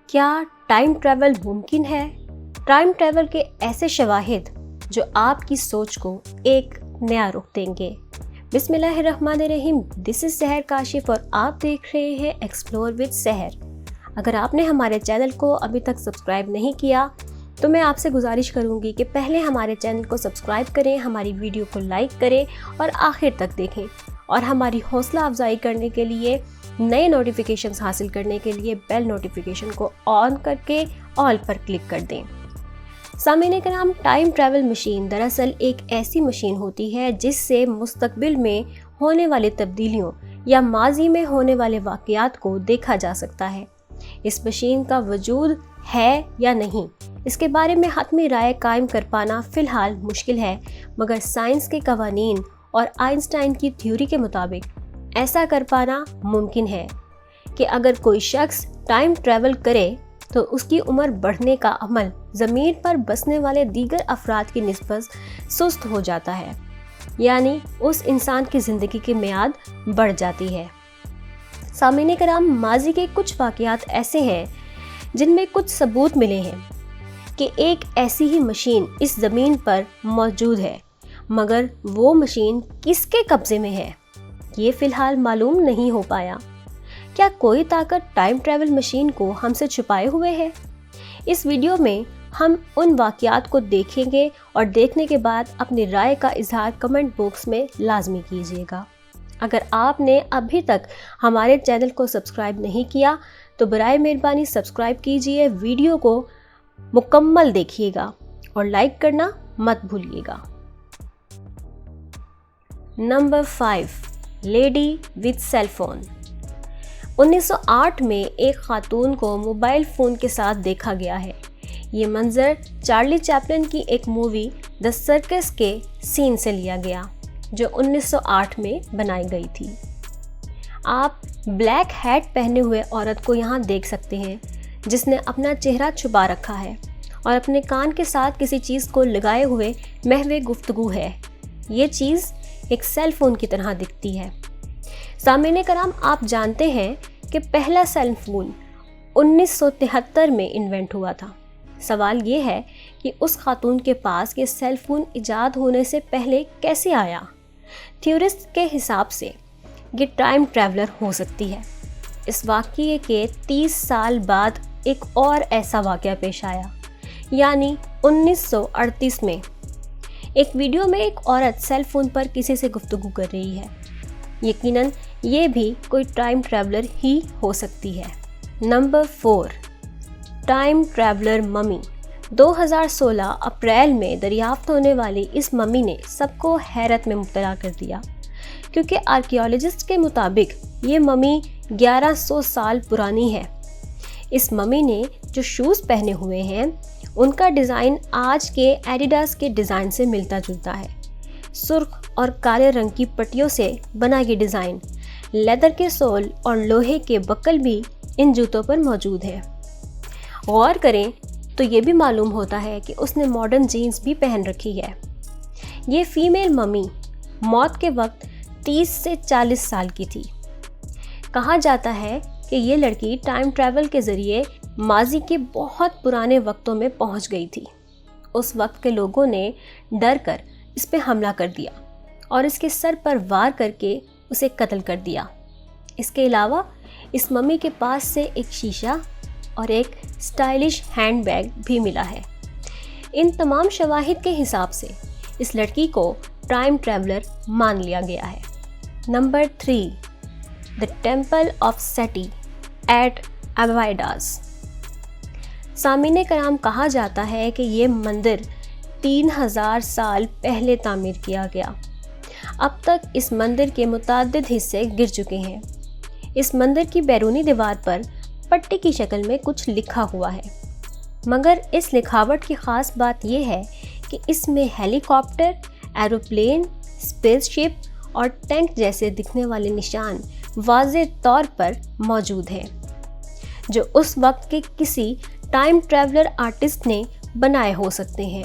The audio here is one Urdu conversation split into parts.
کیا ٹائم ٹریول ممکن ہے؟ ٹائم ٹریول کے ایسے شواہد جو آپ کی سوچ کو ایک نیا رخ دیں گے۔ بسم اللہ الرحمن الرحیم، دس از سحر کاشف اور آپ دیکھ رہے ہیں ایکسپلور وتھ سحر۔ اگر آپ نے ہمارے چینل کو ابھی تک سبسکرائب نہیں کیا تو میں آپ سے گزارش کروں گی کہ پہلے ہمارے چینل کو سبسکرائب کریں، ہماری ویڈیو کو لائک کریں اور آخر تک دیکھیں، اور ہماری حوصلہ افزائی کرنے کے لیے نئے نوٹیفیکیشنز حاصل کرنے کے لیے بیل نوٹیفیکیشن کو آن کر کے آل پر کلک کر دیں۔ سامعین کرام، ٹائم ٹریول مشین دراصل ایک ایسی مشین ہوتی ہے جس سے مستقبل میں ہونے والی تبدیلیوں یا ماضی میں ہونے والے واقعات کو دیکھا جا سکتا ہے۔ اس مشین کا وجود ہے یا نہیں، اس کے بارے میں حتمی رائے قائم کر پانا فی الحال مشکل ہے، مگر سائنس کے قوانین اور آئنسٹائن کی تھیوری کے مطابق ایسا کر پانا ممکن ہے کہ اگر کوئی شخص ٹائم ٹریول کرے تو اس کی عمر بڑھنے کا عمل زمین پر بسنے والے دیگر افراد کی نسبت سست ہو جاتا ہے، یعنی اس انسان کی زندگی کی میعاد بڑھ جاتی ہے۔ سامعین کرام، ماضی کے کچھ واقعات ایسے ہیں جن میں کچھ ثبوت ملے ہیں کہ ایک ایسی ہی مشین اس زمین پر موجود ہے، مگر وہ مشین کس کے قبضے میں ہے یہ فی الحال معلوم نہیں ہو پایا۔ کیا کوئی طاقت ٹائم ٹریول مشین کو ہم سے چھپائے ہوئے ہے؟ اس ویڈیو میں ہم ان واقعات کو دیکھیں گے اور دیکھنے کے بعد اپنی رائے کا اظہار کمنٹ باکس میں لازمی کیجیے گا۔ اگر آپ نے ابھی تک ہمارے چینل کو سبسکرائب نہیں کیا تو برائے مہربانی سبسکرائب کیجیے، ویڈیو کو مکمل دیکھیے گا اور لائک کرنا مت بھولیے گا۔ Number 5، lady with cell phone. 1908 میں ایک خاتون کو موبائل فون کے ساتھ دیکھا گیا ہے۔ یہ منظر چارلی چیپلن کی ایک مووی دی سرکس کے سین سے لیا گیا جو 1908 میں بنائی گئی تھی۔ آپ بلیک ہیٹ پہنے ہوئے عورت کو یہاں دیکھ سکتے ہیں جس نے اپنا چہرہ چھپا رکھا ہے اور اپنے کان کے ساتھ کسی چیز کو لگائے ہوئے محو گفتگو ہے۔ یہ چیز ایک سیل فون کی طرح دکھتی ہے۔ سامعین کرام، آپ جانتے ہیں کہ پہلا سیل فون 1973 میں انوینٹ ہوا تھا۔ سوال یہ ہے کہ اس خاتون کے پاس یہ سیل فون ایجاد ہونے سے پہلے کیسے آیا؟ تھیورسٹ کے حساب سے یہ ٹائم ٹریولر ہو سکتی ہے۔ اس واقعے کے 30 سال بعد ایک اور ایسا واقعہ پیش آیا، یعنی 1938 میں ایک ویڈیو میں ایک عورت سیل فون پر کسی سے گفتگو کر رہی ہے۔ یقیناً یہ بھی کوئی ٹائم ٹریولر ہی ہو سکتی ہے۔ Number 4، time traveller mummy. 2016 April میں دریافت ہونے والی اس ممی نے سب کو حیرت میں مبتلا کر دیا، کیونکہ آرکیالوجسٹ کے مطابق یہ ممی 1100 سال پرانی ہے۔ اس ممی نے جو شوز پہنے ہوئے ہیں ان کا ڈیزائن آج کے ایڈیڈاس کے ڈیزائن سے ملتا جلتا ہے۔ سرخ اور کالے رنگ کی پٹیوں سے بنا یہ ڈیزائن، لیدر کے سول اور لوہے کے بکل بھی ان جوتوں پر موجود ہے۔ غور کریں تو یہ بھی معلوم ہوتا ہے کہ اس نے ماڈرن جینز بھی پہن رکھی ہے۔ یہ فیمیل ممی موت کے وقت 30 سے 40 سال کی تھی۔ کہا جاتا ہے کہ یہ لڑکی ٹائم ٹریول کے ذریعے ماضی کے بہت پرانے وقتوں میں پہنچ گئی تھی۔ اس وقت کے لوگوں نے ڈر کر اس پہ حملہ کر دیا اور اس کے سر پر وار کر کے اسے قتل کر دیا۔ اس کے علاوہ اس ممی کے پاس سے ایک شیشہ اور ایک سٹائلش ہینڈ بیگ بھی ملا ہے۔ ان تمام شواہد کے حساب سے اس لڑکی کو ٹائم ٹریولر مان لیا گیا ہے۔ Number 3، the temple of Seti at Abydos. سامعین کرام، کہا جاتا ہے کہ یہ مندر 3000 سال پہلے تعمیر کیا گیا۔ اب تک اس مندر کے متعدد حصے گر چکے ہیں۔ اس مندر کی بیرونی دیوار پر پٹی کی شکل میں کچھ لکھا ہوا ہے، مگر اس لکھاوٹ کی خاص بات یہ ہے کہ اس میں ہیلی کاپٹر، ایروپلین، اسپیس شپ اور ٹینک جیسے دکھنے والے نشان واضح طور پر موجود ہیں، جو اس وقت کے کسی ٹائم ٹریولر آرٹسٹ نے بنائے ہو سکتے ہیں۔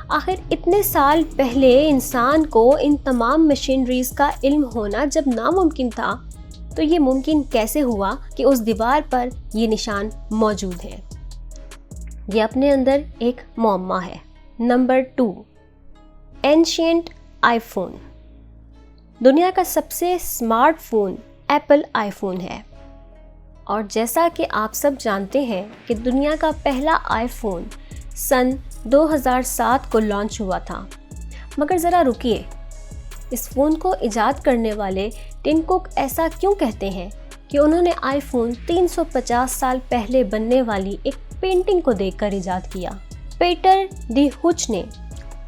آخر اتنے سال پہلے انسان کو ان تمام مشینریز کا علم ہونا جب ناممکن تھا تو یہ ممکن کیسے ہوا کہ اس دیوار پر یہ نشان موجود ہے؟ یہ اپنے اندر ایک معمہ ہے۔ نمبر 2، اینشینٹ آئی فون۔ دنیا کا سب سے اسمارٹ فون ایپل آئی فون ہے، اور جیسا کہ آپ سب جانتے ہیں کہ دنیا کا پہلا آئی فون سن 2007 کو لانچ ہوا تھا۔ مگر ذرا رکیے، اس فون کو ایجاد کرنے والے ٹم کک ایسا کیوں کہتے ہیں کہ انہوں نے آئی فون 350 سال پہلے بننے والی ایک پینٹنگ کو دیکھ کر ایجاد کیا؟ پیٹر ڈی ہوچ نے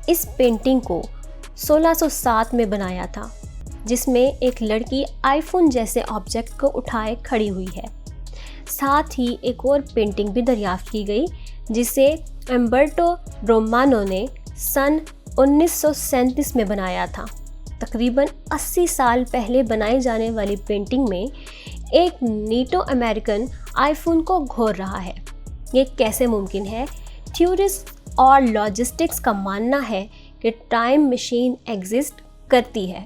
اس پینٹنگ کو 1607 میں بنایا تھا، جس میں ایک لڑکی آئی فون جیسے آبجیکٹ کو اٹھائے کھڑی ہوئی ہے۔ ساتھ ہی ایک اور پینٹنگ بھی دریافت کی گئی جسے امبرٹو برومانو نے سن 1937 میں بنایا تھا۔ تقریباً 80 سال پہلے بنائی جانے والی پینٹنگ میں ایک نیٹو امریکن آئی فون کو گھور رہا ہے۔ یہ کیسے ممکن ہے؟ تھیورسٹ اور لاجسٹکس کا ماننا ہے کہ ٹائم مشین ایگزسٹ کرتی ہے۔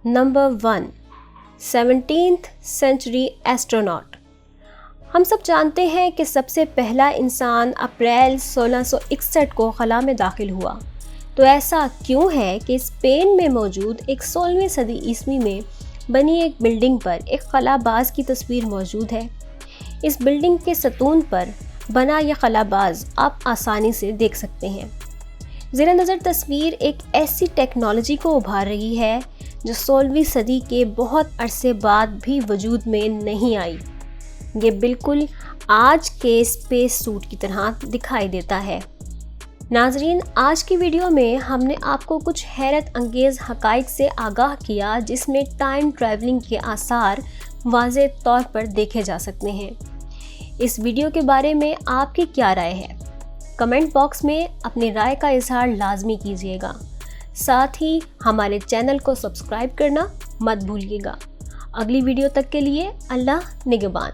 نمبر 1، 17ویں سینچری ایسٹروناٹ۔ ہم سب جانتے ہیں کہ سب سے پہلا انسان اپریل 1661 کو خلا میں داخل ہوا۔ تو ایسا کیوں ہے کہ اسپین میں موجود ایک 16ویں صدی عیسوی میں بنی ایک بلڈنگ پر ایک خلا باز کی تصویر موجود ہے؟ اس بلڈنگ کے ستون پر بنا یہ خلا باز آپ آسانی سے دیکھ سکتے ہیں۔ زیر نظر تصویر ایک ایسی ٹیکنالوجی کو ابھار رہی ہے جو 16ویں صدی کے بہت عرصے بعد بھی وجود میں نہیں آئی۔ یہ بالکل آج کے اسپیس سوٹ کی طرح دکھائی دیتا ہے۔ ناظرین، آج کی ویڈیو میں ہم نے آپ کو کچھ حیرت انگیز حقائق سے آگاہ کیا جس میں ٹائم ٹریولنگ کے آثار واضح طور پر دیکھے جا سکتے ہیں۔ اس ویڈیو کے بارے میں آپ کی کیا رائے ہے؟ کمنٹ باکس میں اپنی رائے کا اظہار لازمی کیجیے گا۔ ساتھ ہی ہمارے چینل کو سبسکرائب کرنا مت بھولیے گا۔ اگلی ویڈیو تک کے لیے اللہ نگہبان۔